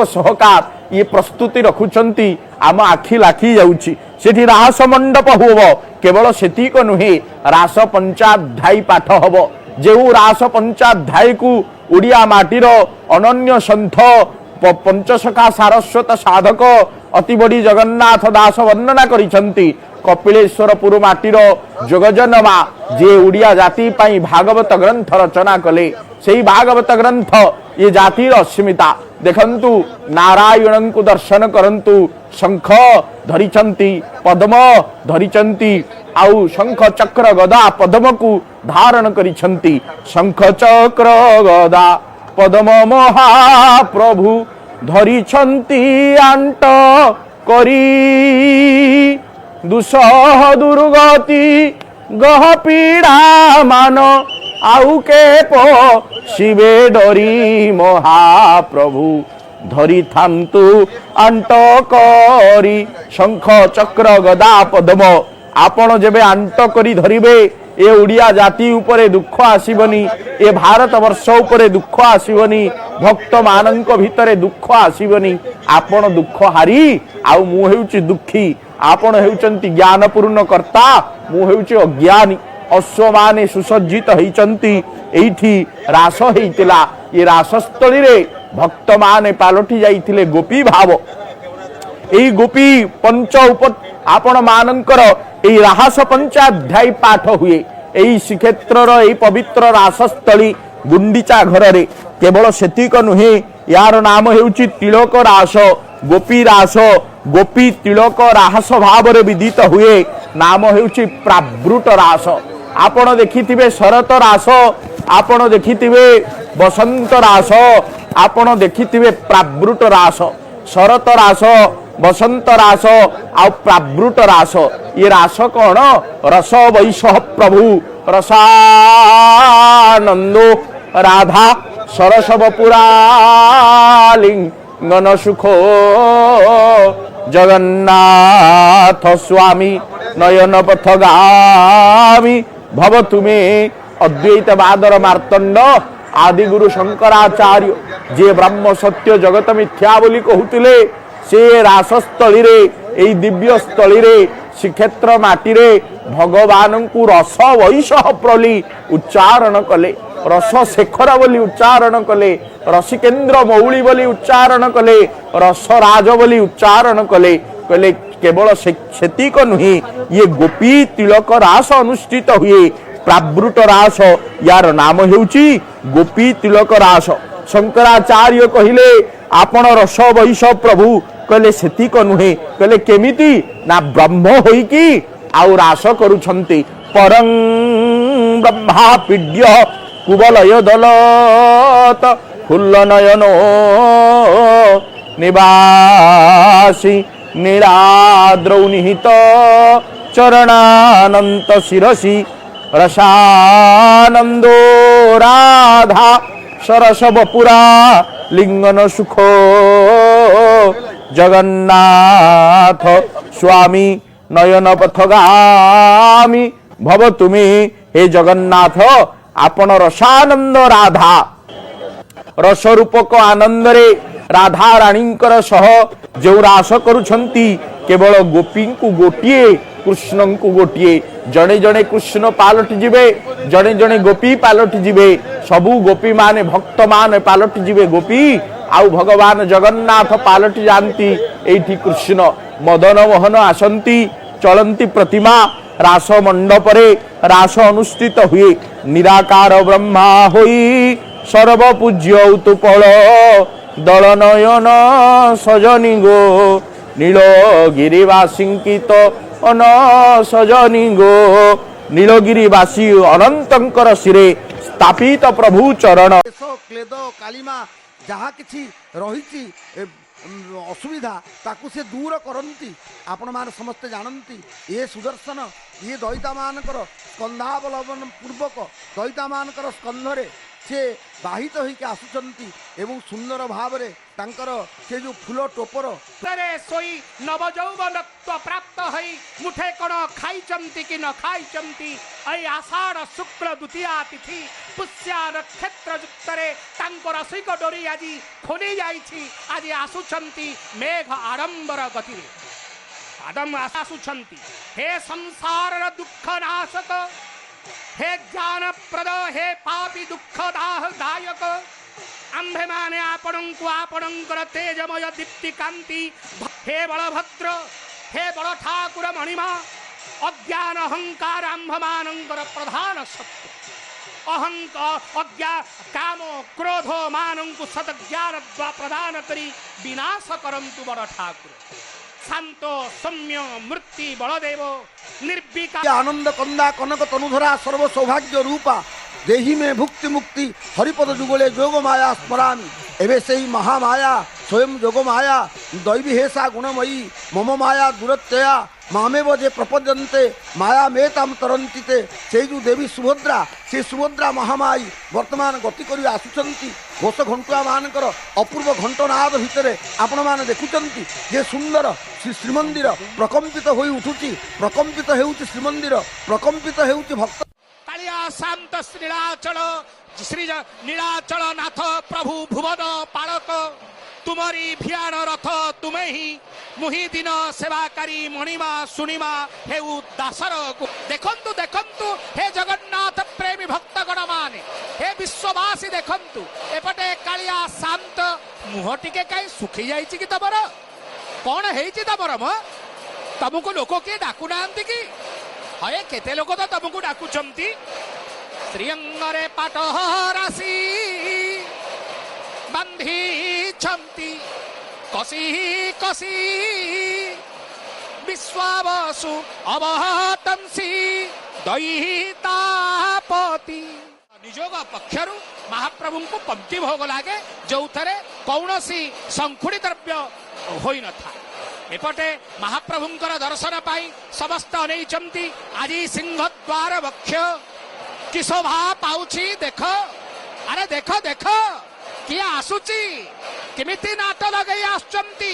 सहकार ये प्रस्तुति रखुचंती आम आखि लाखी जाउछि सेठी रास मंडप होब केवल सेतिक नुहे रास पंचाध्यायी पाठ हब जेउ रास पंचाध्यायी को उड़िया माटीर अनन्य सन्थ पंचसखा सारस्वत साधक अति बड़ी जगन्नाथ दास वर्णना करिसंती कपिलेश्वरपुर माटीर जोगजनमा जे उड़िया जाति पाई भागवत ग्रंथ रचना कले सेही भागवत ग्रंथ ये जातिर अस्मिता देखंतु नारायण को दर्शन करंतु शंख धरिचंती पद्म धरिचंती आउ शंख चक्र गदा पद्म को धारण करिछंती शंख चक्र गदा पद्म महाप्रभु धरिछंती आंट करी दुसह दुर्गति गह पीड़ा मान आउ के पो शिवे डरी महाप्रभु धरी थांतु आंट करी शंख चक्र गदा पद्म आपण जेबे आंट करी धरिबे ए उड़िया जाति उपरे दुख आसीबनी ए भारत वर्ष उपरे दुख आसीबनी भक्त मानंक भितरे दुख आसीबनी आपण दुख हारी आउ मु हेउची दुखी आपण हेउचंती ज्ञानपूर्ण कर्ता मु हेउची अज्ञानी अश्व माने सुसज्जित होइचंती एठी रास हेइतिला ये रासस्थली रे भक्त माने पालटी जाइथिले गोपी भाव एई गोपी पंच उप आपण मानंकर एई राहस पंचाध्यायी पाठ हुए एई श्रीक्षेत्रर एई पवित्र रासस्थली गुंडीचा घर रे केवल सेतिक नुहे यार नाम हेउची तिलक रास गोपी रास गोपी तिलक राहस भाव रे विदित हुए नाम हेउची प्रावृत रास आपण देखिथिबे शरत रास आपण देखिथिबे बसंत रास आपण देखिथिबे प्रावृत रास शरत रास बसंत रास आ प्रावृत रास ये रास कौन रस वैश प्रभु रसानंदो राधा सरसव पुरालिंगन सुखो जगन्नाथ स्वामी नयन पथगामी भव तुमे अद्वैत बादर मार्तंड आदि गुरु शंकराचार्य जे ब्रह्म सत्य जगत मिथ्या बोली कहूतिले से रासस्थली रे एई दिव्य स्थली रे श्रीक्षेत्र माटी रे भगवान को रस वैश प्रली उच्चारण कले रस शेखर बोली उच्चारण कले रसिकेन्द्र मौली बोली उच्चारण कले रस राज बोली उच्चारण कले कले केवल सेतिक नुहे ये गोपी तिलक रास अनुष्ठित हुए प्रावृत रास यार नाम हेउची गोपी तिलक रास शंकराचार्य कहिले आपण रस वैश प्रभु कहले सेतिक नुहे कहले केमिति ना ब्रह्म होई की आउ रास करूछंती परं ब्रह्मा पीड्य कुबलय दलत फुल्ल नयनो निवासी निराद्रौ निहित चरणानंत शिरसि रसानंदो राधा सरसव पुरा लिंगन सुखो जगन्नाथ स्वामी नयन पथगामी भव तुमे हे जगन्नाथ आपण रसानंद राधा रस रूपक आनंद रे राधा राणींकर सह जो रास करुछंती केवल गोपी को गोटिए कृष्ण को गोटिए जड़े जड़े कृष्ण पालटि जिबे जड़े जड़े गोपी पालटि जिबे सबु गोपी माने भक्त माने पालटि जिबे गोपी आउ भगवान जगन्नाथ पालटि जानती एठी कृष्ण मदन मोहन आसंती चलंती प्रतिमा रास मंडपरे रास अनुष्ठित हुए निराकार ब्रह्मा होई सर्व पूज्य उत्पल दल नयन सजनी गो नीलगिरिवासिंकित अन सजनी गो नीलगिरिवासी अनंतंकर शिरे स्थापित प्रभु चरण क्लेद कालीमा जहाँ किसी रही असुविधा ताकू से दूर करती आपण मान समस्ते जानती ये सुदर्शन ये दयिता मानकर स्कंधावलंबन पूर्वक दयिता मानकर स्कंधरे से बाहित होइके आसुचंती एवं सुंदर भावरे तांकर से जो फूल टोपर सोई नवजौवनत्व प्राप्त हई मुठे कण खाइचंती कि न खाइचंती ऐ आषाढ़ शुक्ल द्वितीया तिथि पुष्या नक्षत्र युक्तरे तांकर रसिक डोरी आज खोली जाइछि आज आसुचंती मेघ आडंबर गति आदम आसुचंती हे संसार दुख नाशक हे ज्ञानप्रद हे पापी दुःखदायक आंभे माने आपणंकु आपणंकर तेजमय दीप्ति कांति हे बलभद्र हे बड़ ठाकुर मणिमा अज्ञान अहंकार आंभ मानंकर प्रधान सत्य अज्ञा काम क्रोध मानंकु सतज्ञान प्रदान करी विनाश करंतु बड़ ठाकुर शांत सौम्य मूर्ति बलदेव निर्विकार आनंद कंदा कनक तनुधरा सर्व सौभाग्य रूपा देही में भुक्ति मुक्ति हरिपद जुगले जोग माया स्मरामि एवं से ही महामाया स्वयं जोग माया दैवी हेसा गुणमयी मम माया दूरत्यया मामेव जे प्रपद्यन्ते माया मेताम तरंतीते से जो देवी सुभद्रा से सुभद्रा महामाई वर्तमान गति करी आसुचंती घोष घंटुआ मानकर अपूर्व घंटनाद भितर आपण माने देखुचंती जे सुंदर श्रीमंदिर प्रकंपित होई उठुची प्रकंपित हेउची श्रीमंदिर प्रकंपित हेउची भक्त कालिया शांत नीलाचल श्री नीलाचल नाथ प्रभु भुवन पालक तुमरी भियान रथ तुमे ही मुहि दिन सेवाकारी मणिमा सुनिमा हेउ दासर देखंतु देखंतु हे जगन्नाथ प्रेमी भक्तगण माने हे विश्ववासी देखंतु एपटे कालिया शांत मुह टिके काई सुखी जाइछि कि तमर कौन हेइछि तमर म तमको लोक के डाकु नांती कि हये केते लोक तो तमको डाकुचंती श्रीअंगरे पाटह राशि बंधी छंती कसी कसी विश्वावसु अवहतंसी दैतापति निजोग पक्षरु महाप्रभु को पंक्ति भोग लागे जो थरे कौनसी संखुड़ी द्रव्य होई न था एपटे महाप्रभुंकर दर्शन पाई समस्त अनेचंती आज सिंह द्वार वक्ष कि शोभा पाउछि देख अरे देख देख किए आसुची किमिति नाट लगई आसुचंती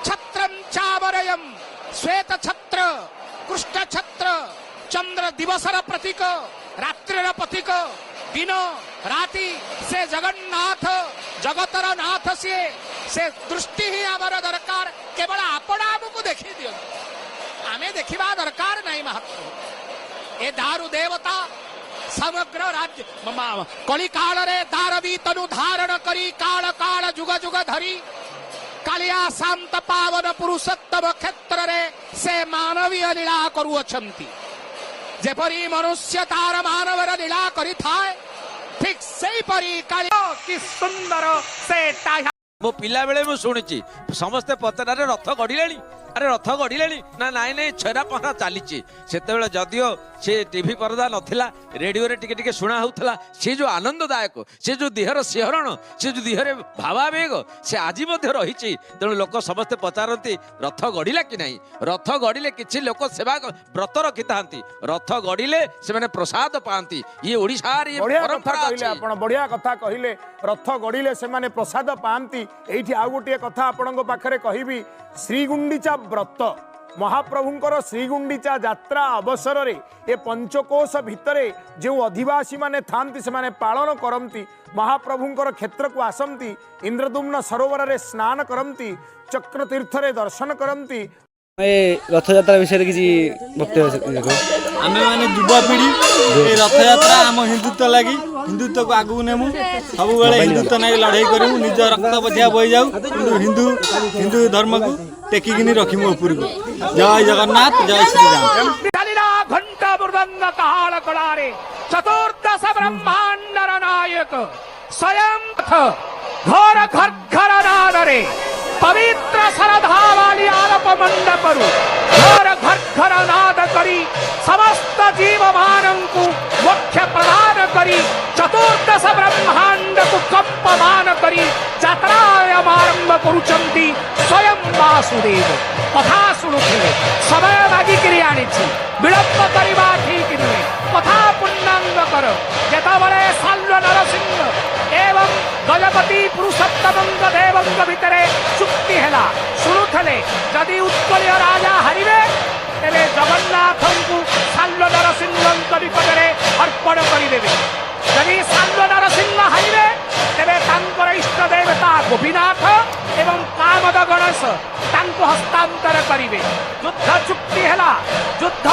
छत्रं चावरयम श्वेत छत्र कृष्ण छत्र चंद्र दिवसर प्रतीक रात्रिर प्रतीक दिन राति से जगन्नाथ जगतर नाथ से दृष्टि ही आमर दरकार केवल आपण आमको देखी दियो आमे देखिबा दरकार नहीं महाप्रभु ए दारु देवता समग्र राज्य कली काल रे दारवी तनु धारण करी काल काल जुग जुग धरी कालिया शांत पावन पुरुषोत्तम क्षेत्र रे से मानवीय लीला करुअछंती जेपरी मनुष्य तार मानवर लीला करी थाए ठीक सेही परी कालिया कि सुंदर से ताहा मो पिला बेले मु शुणी समस्ते पचरारे रथ गढ़िले अरे रथ गढ़िले ना नाई नाई छेरा पहरा चली से जदियो से टीवी पर्दा नथिला रेडियो रे टिके टिके शुणा होउथला से जो आनंददायक से जो देहर सिहरण से जो देहरे भावावेग से आज मध्य रही तेणु लोक समस्ते पचारती रथ गढ़िला कि नहीं रथ गढ़िले किछि लोक सेवा व्रत रखि थांती रथ गढ़िले से माने प्रसाद पांती ये ओडिशार ये परंपरा कहले आपण बढ़िया कथा कहिले रथ गढ़िले से माने प्रसाद पांती एठी आ गोटे कथा आपणक पाखरे कहिबी श्रीगुंडीचा व्रत महाप्रभुंकर श्रीगुंडीचा यात्रा अवसर रे ए पंचकोश भितरे जो अधिवासी माने थांती से माने पालन करंती महाप्रभुंकर क्षेत्र को आसंती इंद्रदुम्न सरोवर रे स्नान करंती चक्र तीर्थ रे दर्शन करंती रथ यात्रा विषय किसी वक्तव्य आम मैंने युवापीढ़ी रथ यात्रा आम हिंदुत्व लगी हिंदुत्व को आगू नेमु सब हिंदुत्व ना लड़ाई करूँ निज रक्त बधिया बही जाऊ हिंदू हिंदू धर्म को टेकिकी रखिमु ऊपर को जय जगन्नाथ जय श्रीराम घंटा मृदंग काल कलारे चतुर्दश ब्रह्मांड नायक स्वयं घर घर घर नादरे पवित्र श्रद्धा वाली आलप मंडपरु घर घर घर नाद करी समस्त जीव मानंकु मोक्ष प्रदान करी चतुर्दश ब्रह्मांड को कंपमान करी यात्रायाम आरंभ करुचंती स्वयं वासुदेव कथा शुणुले समय मागिकी आनी विलंब करवा ठीक नुहे कथा पूर्णांग कर जेतबले साल्व नरसिंह एवं गजपति पुरुषोत्तम देव भितर चुक्ति है शुणुले जदि उत्कल राजा हारे तेरे जगन्नाथ को साल्व नरसिंह निकट में अर्पण करदे जदि साल्व नरसिंह हारे तेरे इष्ट देवता गोपीनाथ एवं कामद गणेश हस्तांतर करेंगे युद्ध चुक्ति है युद्ध